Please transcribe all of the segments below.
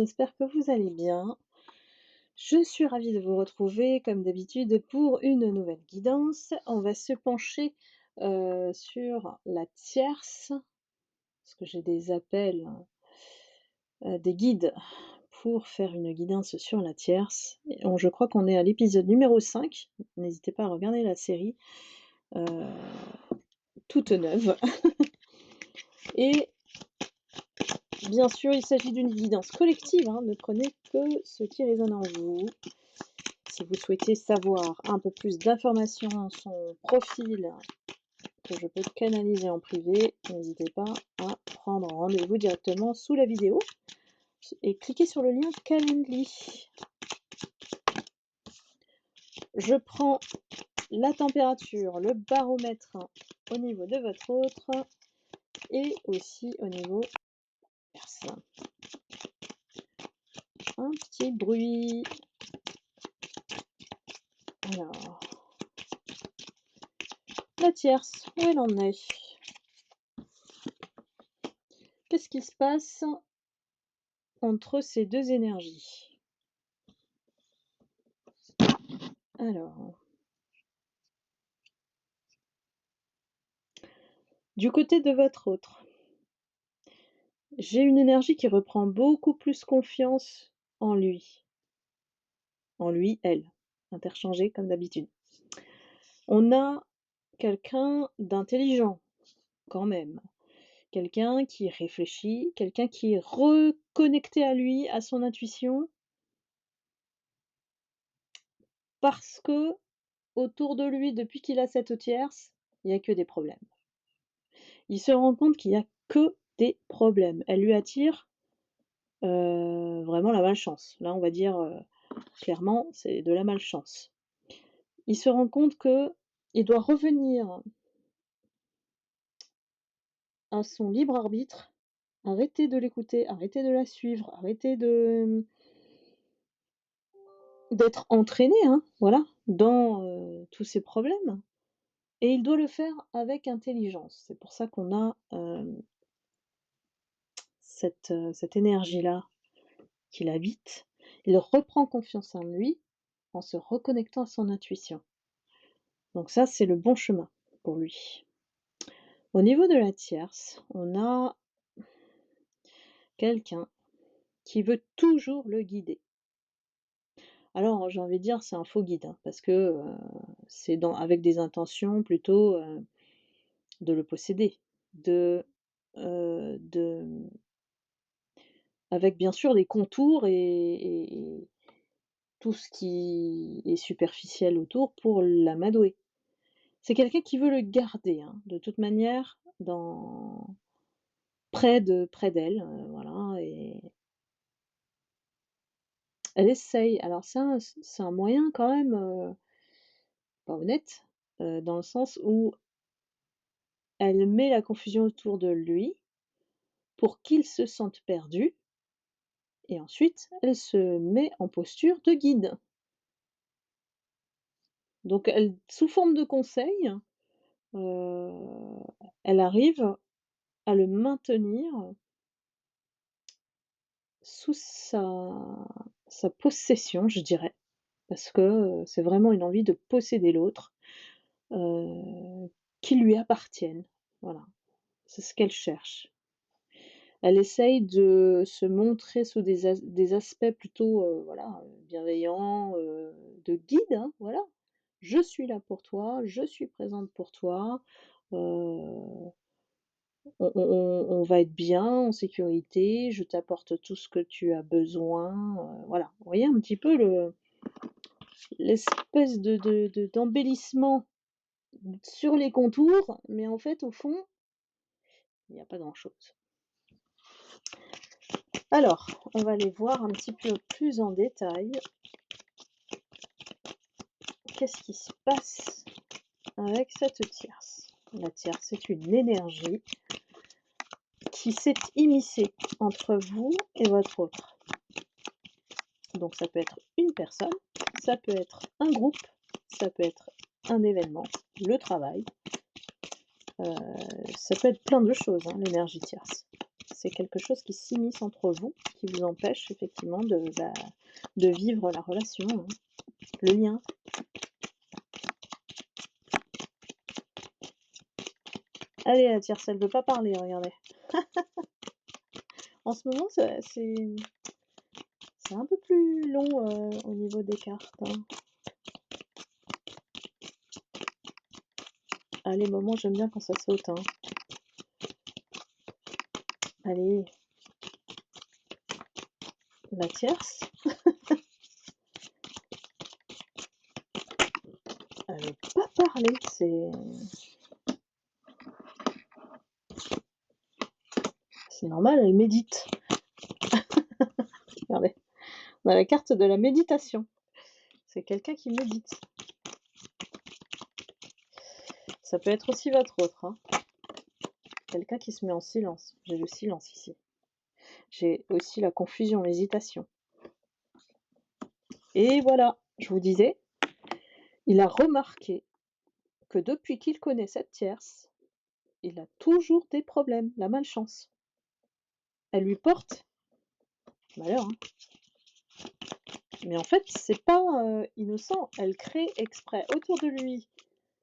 j'espère que vous allez bien. Je suis ravie de vous retrouver comme d'habitude pour une nouvelle guidance. On va se pencher, sur la tierce, parce que j'ai des appels, des guides pour faire une guidance sur la tierce. Je crois qu'on est à l'épisode numéro 5. N'hésitez pas à regarder la série, heu, toute neuve et bien sûr, il s'agit d'une guidance collective, hein, ne prenez que ce qui résonne en vous. Si vous souhaitez savoir un peu plus d'informations sur son profil que je peux canaliser en privé, n'hésitez pas à prendre rendez-vous directement sous la vidéo et cliquez sur le lien Calendly. Je prends la température, le baromètre au niveau de votre autre et aussi au niveau perse. Un petit bruit. Alors, la tierce, où elle en est? Qu'est-ce qui se passe entre ces deux énergies? Alors, du côté de votre autre, j'ai une énergie qui reprend beaucoup plus confiance en lui. En lui, elle, interchangé comme d'habitude. On a quelqu'un d'intelligent, quand même. Quelqu'un qui réfléchit, quelqu'un qui est reconnecté à lui, à son intuition, parce que autour de lui, depuis qu'il a cette tierce, il n'y a que des problèmes. Il se rend compte qu'il n'y a que des problèmes. Elle lui attire vraiment la malchance. Là, on va dire clairement, c'est de la malchance. Il se rend compte que il doit revenir à son libre arbitre, arrêter de l'écouter, arrêter de la suivre, arrêter d'être entraîné, hein, voilà, dans tous ces problèmes. Et il doit le faire avec intelligence. C'est pour ça qu'on a cette énergie-là qui l'habite. Il reprend confiance en lui en se reconnectant à son intuition. Donc ça, c'est le bon chemin pour lui. Au niveau de la tierce, on a quelqu'un qui veut toujours le guider. Alors, j'ai envie de dire, c'est un faux guide, hein, parce que c'est avec des intentions plutôt de le posséder, de, de, avec bien sûr des contours et tout ce qui est superficiel autour pour l'amadouer. C'est quelqu'un qui veut le garder, hein, de toute manière, près d'elle, voilà, et elle essaye. Alors c'est un moyen quand même, pas honnête, dans le sens où elle met la confusion autour de lui pour qu'il se sente perdu et ensuite elle se met en posture de guide. Donc elle sous forme de conseil, heu, elle arrive à le maintenir sous sa possession, je dirais, parce que, c'est vraiment une envie de posséder l'autre, heu, qu'il lui appartienne. Voilà, c'est ce qu'elle cherche. Elle essaye de se montrer sous des aspects plutôt, voilà, bienveillants, de guide, hein, voilà. Je suis là pour toi, je suis présente pour toi, heu, on va être bien, en sécurité, je t'apporte tout ce que tu as besoin, voilà. Vous voyez un petit peu l'espèce d'embellissement sur les contours, mais en fait, au fond, il n'y a pas grand-chose. Alors, on va aller voir un petit peu plus en détail. Qu'est-ce qui se passe avec cette tierce? La tierce, c'est une énergie qui s'est immiscée entre vous et votre autre. Donc ça peut être une personne, ça peut être un groupe, ça peut être un événement, le travail, ça peut être plein de choses, hein, l'énergie tierce. C'est quelque chose qui s'immisce entre vous, qui vous empêche effectivement de vivre la relation, hein, le lien. Allez, la tierce, elle veut pas parler, regardez. En ce moment, c'est un peu plus long au niveau des cartes, hein. Allez, maman, j'aime bien quand ça saute, hein. Allez, la tierce. Elle veut pas parler, c'est normal, elle médite. Regardez, on a la carte de la méditation. C'est quelqu'un qui médite. Ça peut être aussi votre autre, hein. Quelqu'un qui se met en silence. J'ai le silence ici. J'ai aussi la confusion, l'hésitation. Et voilà, je vous disais, il a remarqué que depuis qu'il connaît cette tierce, il a toujours des problèmes, la malchance. Elle lui porte malheur, hein. Mais en fait, c'est pas innocent. Elle crée exprès autour de lui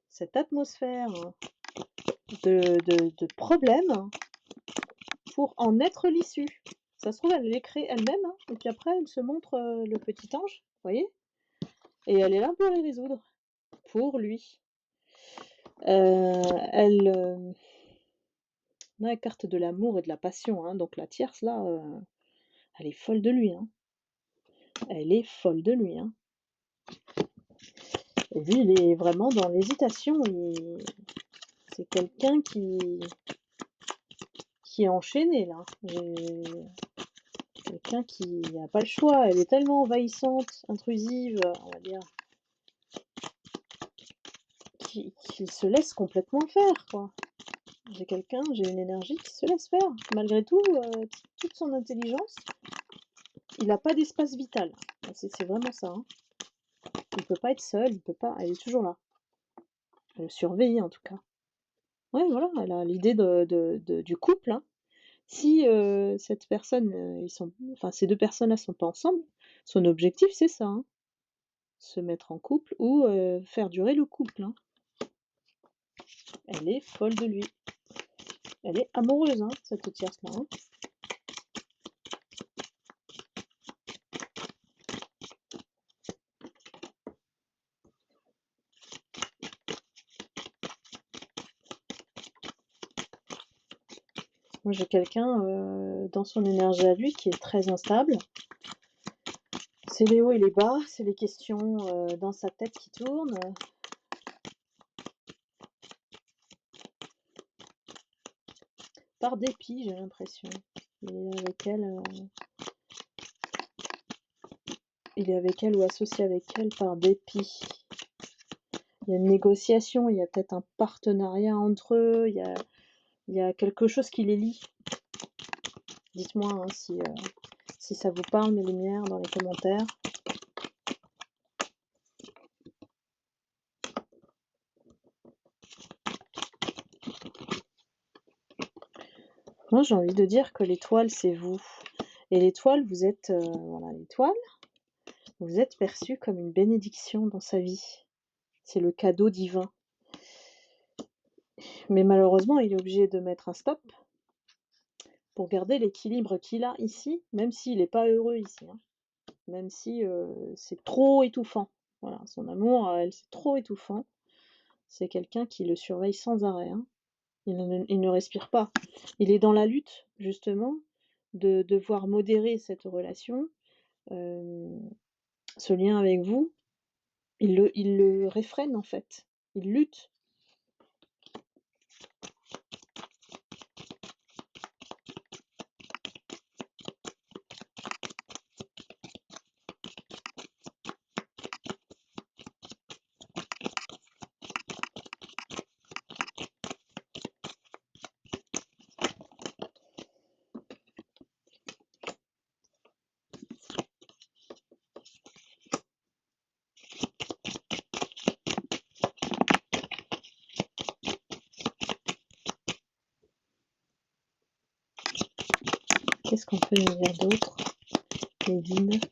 cette atmosphère de problèmes pour en être l'issue. Ça se trouve, elle les crée elle-même, hein, et puis après, elle se montre le petit ange, vous voyez? Et elle est là pour les résoudre, pour lui. On a la carte de l'amour et de la passion, hein, donc la tierce, là, elle est folle de lui, hein. Elle est folle de lui, hein. Et lui, il est vraiment dans l'hésitation. C'est quelqu'un qui est enchaîné, là. Quelqu'un qui n'a pas le choix. Elle est tellement envahissante, intrusive, on va dire, qu'il se laisse complètement faire, quoi. J'ai une énergie qui se laisse faire. Malgré tout, toute son intelligence, il n'a pas d'espace vital. C'est vraiment ça, hein. Il peut pas être seul, il peut pas. Elle est toujours là. Elle le surveille, en tout cas. Ouais, voilà, elle a l'idée du couple, hein. Si cette personne, ces deux personnes-là sont pas ensemble, son objectif c'est ça, hein. Se mettre en couple ou faire durer le couple, hein. Elle est folle de lui. Elle est amoureuse, hein, cette tierce-là, hein. Moi j'ai quelqu'un dans son énergie à lui qui est très instable. C'est les hauts et les bas, c'est les questions dans sa tête qui tournent. Par dépit, j'ai l'impression. Il est avec elle, il est avec elle ou associé avec elle par dépit. Il y a une négociation, il y a peut-être un partenariat entre eux, il y a quelque chose qui les lie. Dites-moi, hein, si ça vous parle, mes lumières, dans les commentaires. Moi, j'ai envie de dire que l'étoile, c'est vous. Et l'étoile, vous êtes, voilà, l'étoile, vous êtes perçu comme une bénédiction dans sa vie. C'est le cadeau divin. Mais malheureusement, il est obligé de mettre un stop pour garder l'équilibre qu'il a ici, même s'il n'est pas heureux ici, hein. Même si c'est trop étouffant. Voilà, son amour à elle, c'est trop étouffant. C'est quelqu'un qui le surveille sans arrêt, hein. Il ne respire pas. Il est dans la lutte, justement, de devoir modérer cette relation, ce lien avec vous. Il le réfrène, en fait. Il lutte. Qu'est-ce qu'on peut nous dire d'autre, les guides?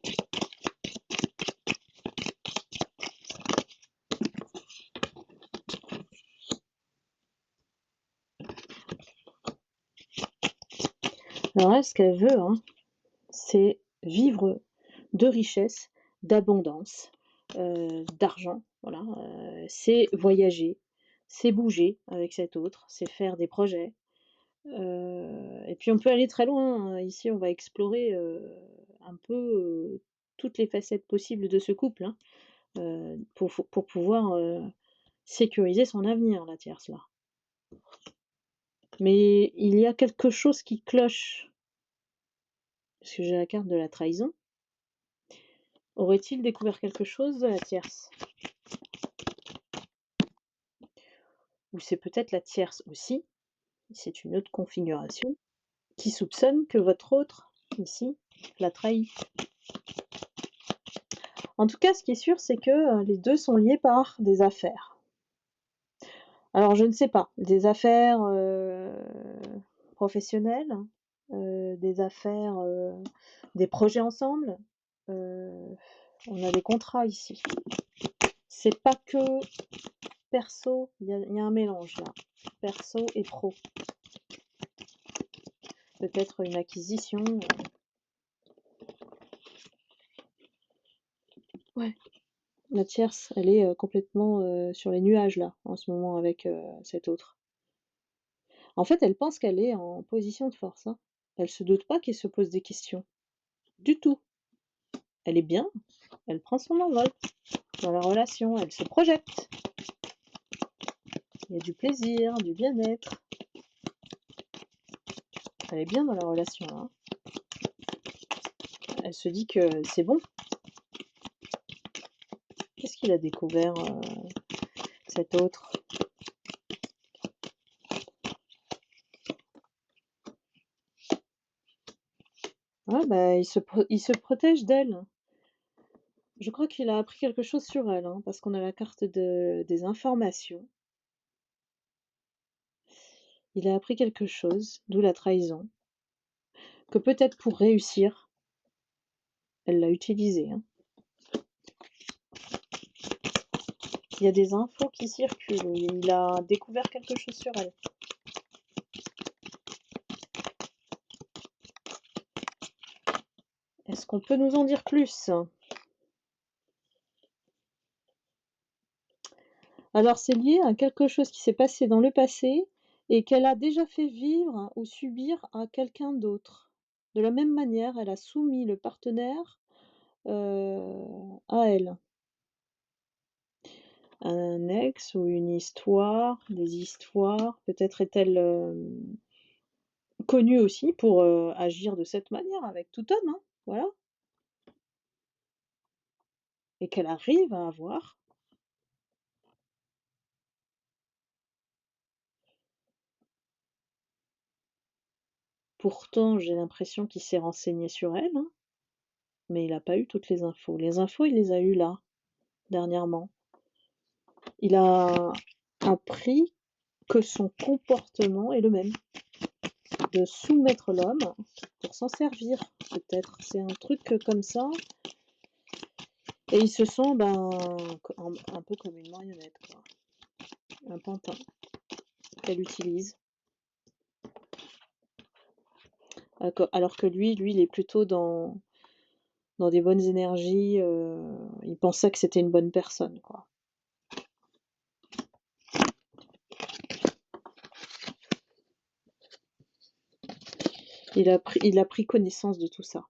Alors là, ce qu'elle veut, hein, c'est vivre de richesse, d'abondance, d'argent, voilà, c'est voyager, c'est bouger avec cet autre, c'est faire des projets, et puis on peut aller très loin, hein. Ici, on va explorer, un peu, toutes les facettes possibles de ce couple, hein, pour pouvoir, sécuriser son avenir, la tierce là. Mais il y a quelque chose qui cloche, parce que j'ai la carte de la trahison. Aurait-il découvert quelque chose de la tierce? Ou c'est peut-être la tierce aussi, c'est une autre configuration, qui soupçonne que votre autre, ici, l'a trahi. En tout cas, ce qui est sûr, c'est que les deux sont liés par des affaires. Alors, je ne sais pas, des affaires professionnelles, des affaires, des projets ensemble. On a des contrats ici. C'est pas que perso, il y a un mélange là, perso et pro. Peut-être une acquisition. Ouais, la tierce, elle est complètement sur les nuages là, en ce moment, avec cet autre. En fait, elle pense qu'elle est en position de force, hein. Elle se doute pas qu'elle se pose des questions. Du tout. Elle est bien, elle prend son envol dans la relation, elle se projette. Il y a du plaisir, du bien-être. Elle est bien dans la relation, hein. Elle se dit que c'est bon. Qu'est-ce qu'il a découvert, cet autre? Ah bah, il se protège d'elle. Je crois qu'il a appris quelque chose sur elle, hein, parce qu'on a la carte des informations. Il a appris quelque chose, d'où la trahison, que peut-être pour réussir, elle l'a utilisé, hein. Il y a des infos qui circulent, où il a découvert quelque chose sur elle. Est-ce qu'on peut nous en dire plus? Alors c'est lié à quelque chose qui s'est passé dans le passé et qu'elle a déjà fait vivre ou subir à quelqu'un d'autre. De la même manière, elle a soumis le partenaire, à elle. Un ex ou une histoire, des histoires, peut-être est-elle, connue aussi pour, agir de cette manière avec tout homme, hein, voilà, et qu'elle arrive à avoir. Pourtant, j'ai l'impression qu'il s'est renseigné sur elle, hein, mais il a pas eu toutes les infos. Les infos, il les a eues là, dernièrement. Il a appris que son comportement est le même, de soumettre l'homme pour s'en servir, peut-être. C'est un truc, comme ça, et il se sent, ben, un peu comme une marionnette, quoi, un pantin qu'elle utilise. Alors que lui, il est plutôt dans des bonnes énergies, il pensait que c'était une bonne personne, quoi. Il a pris connaissance de tout ça.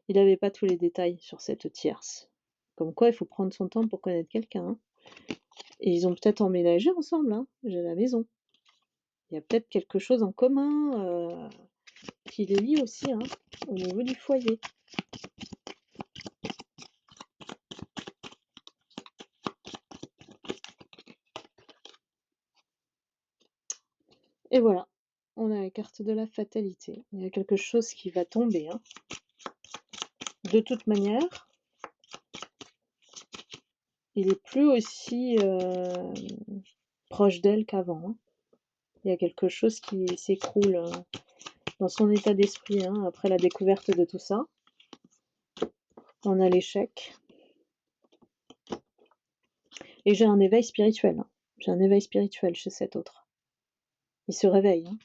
Il avait pas tous les détails sur cette tierce. Comme quoi, il faut prendre son temps pour connaître quelqu'un, hein. Et ils ont peut-être emménagé ensemble, hein, j'ai la maison. Il y a peut-être quelque chose en commun, qui les lie aussi, hein, au niveau du foyer. Et voilà, on a la carte de la fatalité. Il y a quelque chose qui va tomber, hein. De toute manière, il est plus aussi, proche d'elle qu'avant, hein. Il y a quelque chose qui s'écroule, dans son état d'esprit, hein, après la découverte de tout ça. On a l'échec. Et j'ai un éveil spirituel, hein. J'ai un éveil spirituel chez cet autre. Il se réveille, hein.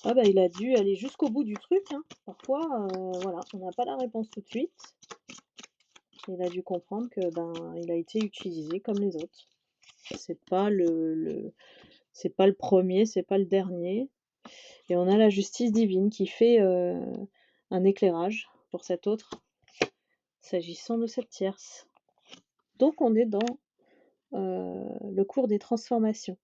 Ah bah, il a dû aller jusqu'au bout du truc, hein. Parfois, voilà, on n'a pas la réponse tout de suite. Il a dû comprendre que, ben, il a été utilisé comme les autres. C'est pas c'est pas le premier, c'est pas le dernier. Et on a la justice divine qui fait, un éclairage pour cet autre, s'agissant de cette tierce. Donc on est dans, le cours des transformations.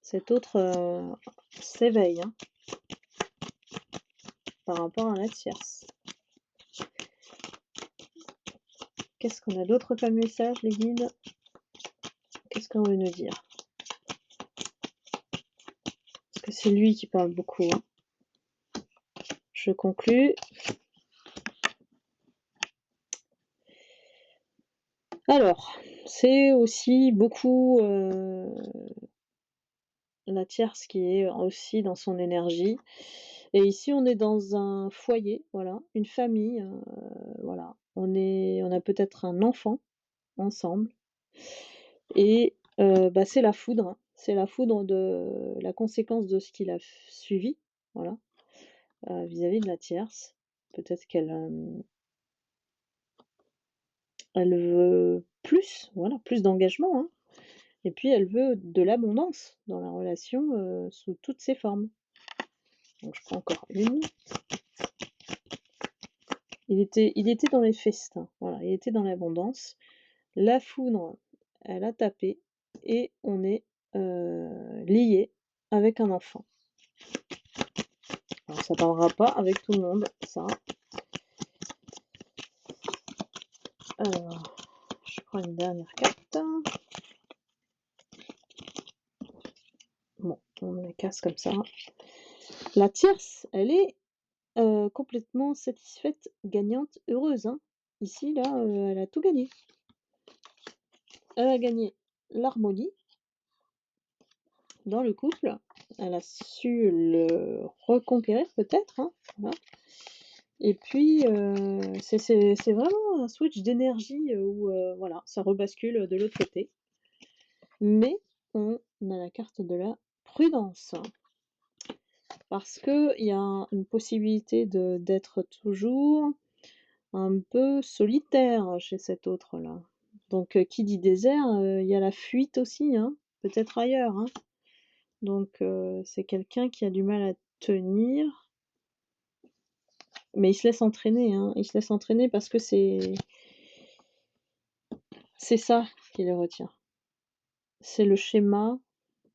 Cet autre, s'éveille, hein, par rapport à la tierce. Qu'est-ce qu'on a d'autre comme message, les guides? Qu'est-ce qu'on veut nous dire? Parce que c'est lui qui parle beaucoup, hein. Je conclus. Alors, c'est aussi beaucoup, la tierce qui est aussi dans son énergie. Et ici, on est dans un foyer, voilà, une famille, voilà. On a peut-être un enfant ensemble et bah, c'est la foudre, hein. C'est la foudre de la conséquence de ce qu'il a suivi, voilà, vis-à-vis de la tierce. Peut-être qu'elle, elle veut plus, voilà, plus d'engagement, hein, et puis elle veut de l'abondance dans la relation, sous toutes ses formes. Donc je prends encore une. Il était dans les festins, voilà, il était dans l'abondance. La foudre, elle a tapé et on est, liés avec un enfant. Alors ça parlera pas avec tout le monde, ça. Alors, je prends une dernière carte. Bon, on la casse comme ça. La tierce, elle est, complètement satisfaite, gagnante, heureuse, hein. Ici, là, elle a tout gagné. Elle a gagné l'harmonie dans le couple. Elle a su le reconquérir peut-être, hein, voilà. Et puis, c'est vraiment un switch d'énergie, où, voilà, ça rebascule de l'autre côté. Mais on a la carte de la prudence. Parce qu'il y a une possibilité d'être toujours un peu solitaire chez cet autre-là. Donc, qui dit désert, il y a la fuite aussi, hein, peut-être ailleurs, hein. Donc, c'est quelqu'un qui a du mal à tenir, mais il se laisse entraîner, hein. Il se laisse entraîner parce que c'est ça qui le retient. C'est le schéma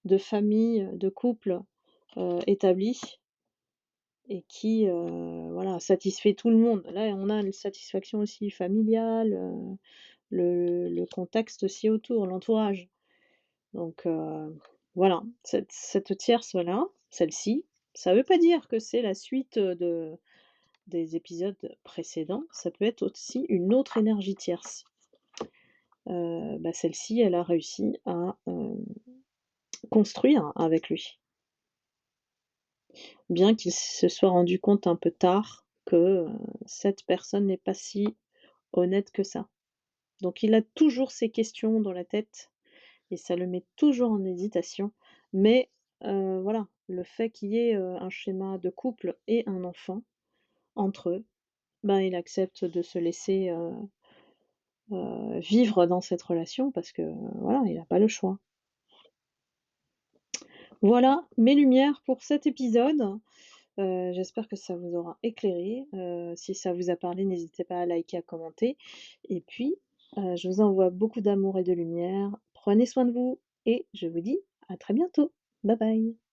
de famille, de couple, établi et qui, voilà, satisfait tout le monde. Là, on a une satisfaction aussi familiale, le contexte aussi autour, l'entourage. Donc, voilà, cette tierce-là, celle-ci, ça veut pas dire que c'est la suite, des épisodes précédents, ça peut être aussi une autre énergie tierce. Bah, celle-ci, elle a réussi à, construire avec lui. Bien qu'il se soit rendu compte un peu tard que, cette personne n'est pas si honnête que ça. Donc il a toujours ces questions dans la tête et ça le met toujours en hésitation. Mais, voilà, le fait qu'il y ait, un schéma de couple et un enfant entre eux, ben, il accepte de se laisser, vivre dans cette relation parce que, voilà, il a pas le choix. Voilà mes lumières pour cet épisode. J'espère que ça vous aura éclairé. Si ça vous a parlé, n'hésitez pas à liker, à commenter et puis, je vous envoie beaucoup d'amour et de lumière. Prenez soin de vous et je vous dis à très bientôt. Bye bye.